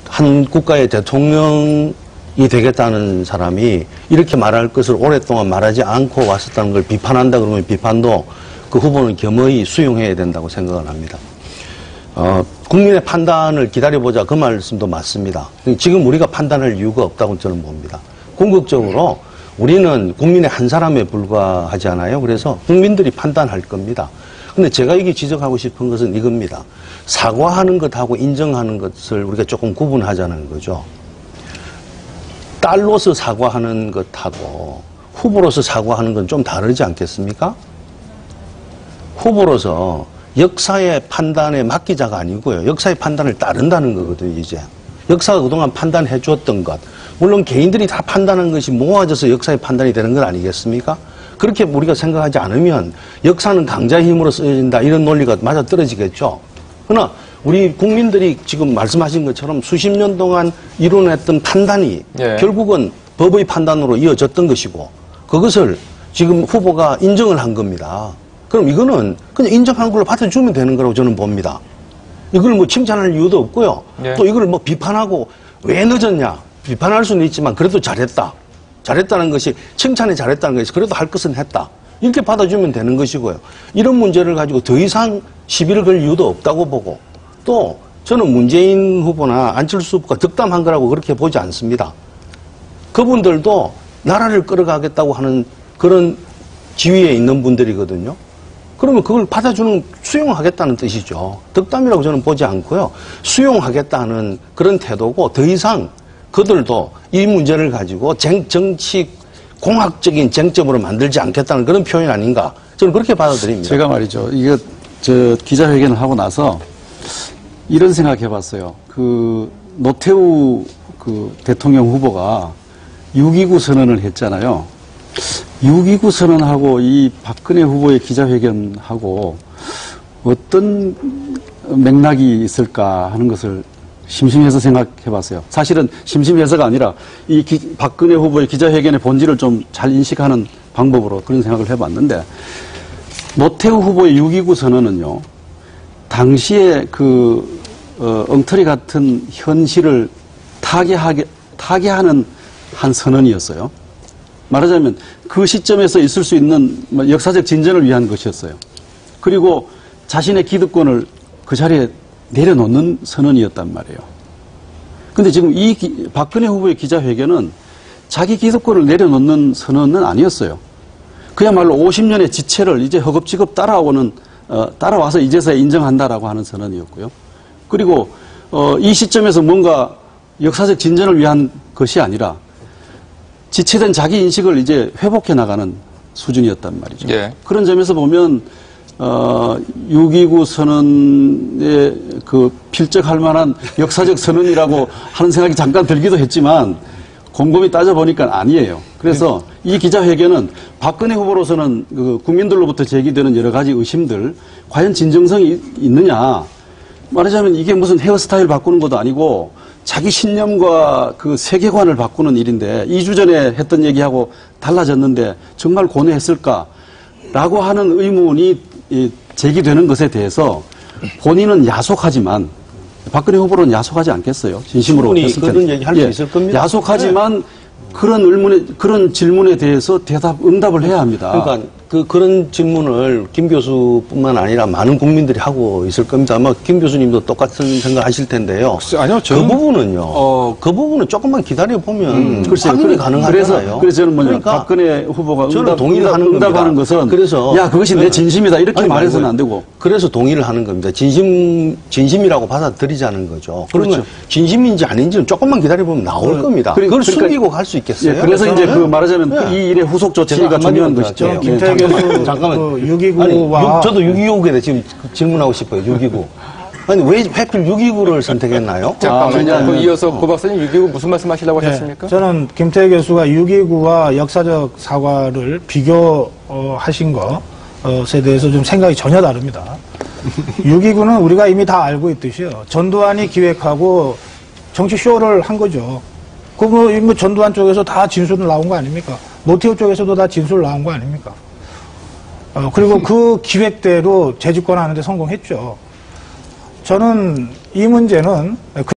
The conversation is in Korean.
한 국가의 대통령이 되겠다는 사람이 이렇게 말할 것을 오랫동안 말하지 않고 왔었다는 걸 비판한다 그러면 비판도 그 후보는 겸허히 수용해야 된다고 생각을 합니다. 국민의 판단을 기다려보자 그 말씀도 맞습니다. 지금 우리가 판단할 이유가 없다고 저는 봅니다. 궁극적으로 우리는 국민의 한 사람에 불과하지 않아요. 그래서 국민들이 판단할 겁니다. 근데 제가 이게 지적하고 싶은 것은 이겁니다. 사과하는 것하고 인정하는 것을 우리가 조금 구분하자는 거죠. 딸로서 사과하는 것하고 후보로서 사과하는 건 좀 다르지 않겠습니까? 후보로서 역사의 판단에 맡기자가 아니고요. 역사의 판단을 따른다는 거거든요, 이제. 역사가 그동안 판단해 주었던 것. 물론 개인들이 다 판단한 것이 모아져서 역사의 판단이 되는 건 아니겠습니까? 그렇게 우리가 생각하지 않으면 역사는 강자의 힘으로 쓰여진다. 이런 논리가 맞아 떨어지겠죠. 그러나 우리 국민들이 지금 말씀하신 것처럼 수십 년 동안 이뤄냈던 판단이 결국은 법의 판단으로 이어졌던 것이고 그것을 지금 후보가 인정을 한 겁니다. 그럼 이거는 그냥 인정한 걸로 받아주면 되는 거라고 저는 봅니다. 이걸 뭐 칭찬할 이유도 없고요. 또 이걸 뭐 비판하고 왜 늦었냐. 비판할 수는 있지만 그래도 잘했다. 잘했다는 것이 칭찬이 잘했다는 것이 그래도 할 것은 했다. 이렇게 받아주면 되는 것이고요. 이런 문제를 가지고 더 이상 시비를 걸 이유도 없다고 보고 또 저는 문재인 후보나 안철수 후보가 덕담한 거라고 그렇게 보지 않습니다. 그분들도 나라를 끌어가겠다고 하는 그런 지위에 있는 분들이거든요. 그러면 그걸 받아주는, 수용하겠다는 뜻이죠. 덕담이라고 저는 보지 않고요. 수용하겠다는 그런 태도고 더 이상 그들도 이 문제를 가지고 정치 공학적인 쟁점으로 만들지 않겠다는 그런 표현 아닌가. 저는 그렇게 받아들입니다. 제가 말이죠. 이거 기자회견을 하고 나서 이런 생각 해봤어요. 노태우 대통령 후보가 6.29 선언을 했잖아요. 6.29 선언하고 이 박근혜 후보의 기자회견하고 어떤 맥락이 있을까 하는 것을 심심해서 생각해봤어요. 사실은 심심해서가 아니라 박근혜 후보의 기자회견의 본질을 좀 잘 인식하는 방법으로 그런 생각을 해봤는데 노태우 후보의 6.29 선언은요. 당시에 엉터리 같은 현실을 타개하는 한 선언이었어요. 말하자면 그 시점에서 있을 수 있는 역사적 진전을 위한 것이었어요. 그리고 자신의 기득권을 그 자리에 내려놓는 선언이었단 말이에요. 근데 지금 박근혜 후보의 기자회견은 자기 기득권을 내려놓는 선언은 아니었어요. 그야말로 50년의 지체를 이제 허겁지겁 따라와서 이제서야 인정한다라고 하는 선언이었고요. 그리고 이 시점에서 뭔가 역사적 진전을 위한 것이 아니라 지체된 자기 인식을 이제 회복해 나가는 수준이었단 말이죠. 그런 점에서 보면 6.29 선언에 필적할 만한 역사적 선언이라고 하는 생각이 잠깐 들기도 했지만 곰곰이 따져보니까 아니에요. 그래서 이 기자회견은 박근혜 후보로서는 국민들로부터 제기되는 여러 가지 의심들 과연 진정성이 있느냐. 말하자면 이게 무슨 헤어스타일 바꾸는 것도 아니고 자기 신념과 세계관을 바꾸는 일인데 2주 전에 했던 얘기하고 달라졌는데 정말 고뇌했을까라고 하는 의문이 제기되는 것에 대해서 본인은 야속하지만 박근혜 후보는 야속하지 않겠어요. 진심으로 했을 그런 얘기 할 수 있을 겁니다. 야속하지만 그런 질문에 대해서 응답을 해야 합니다. 그러니까 그런 질문을 김 교수뿐만 아니라 많은 국민들이 하고 있을 겁니다. 아마 김 교수님도 똑같은 생각 하실 텐데요. 아니요, 그 부분은요. 그 부분은 조금만 기다려 보면 확인이 가능하잖아요. 그래서 저는 그러니까 박근혜 후보가 응답하는 것은 그래서 그것이 내 진심이다 이렇게 말해서는 안 되고. 그래서 동의를 하는 겁니다. 진심이라고 받아들이자는 거죠. 그러면 그렇죠. 진심인지 아닌지는 조금만 기다려 보면 나올 겁니다. 그걸 숨기고 갈 수 있겠어요. 그래서 이제 말하자면 이 일의 후속 조치가 중요한 것이죠. 잠깐만. 6.29와. 저도 6.29에 대해 지금 질문하고 싶어요. 6.29. 아니, 왜 하필 6.29를 선택했나요? 잠깐만요. 이어서 고 박사님 6.29 무슨 말씀 하시려고 하셨습니까? 저는 김태희 교수가 6.29와 역사적 사과를 비교하신 것에 대해서 좀 생각이 전혀 다릅니다. 6.29는 우리가 이미 다 알고 있듯이요. 전두환이 기획하고 정치 쇼를 한 거죠. 뭐 전두환 쪽에서 다 진술 나온 거 아닙니까? 노태우 쪽에서도 다 진술 나온 거 아닙니까? 그리고 그 기획대로 재집권하는 데 성공했죠. 저는 이 문제는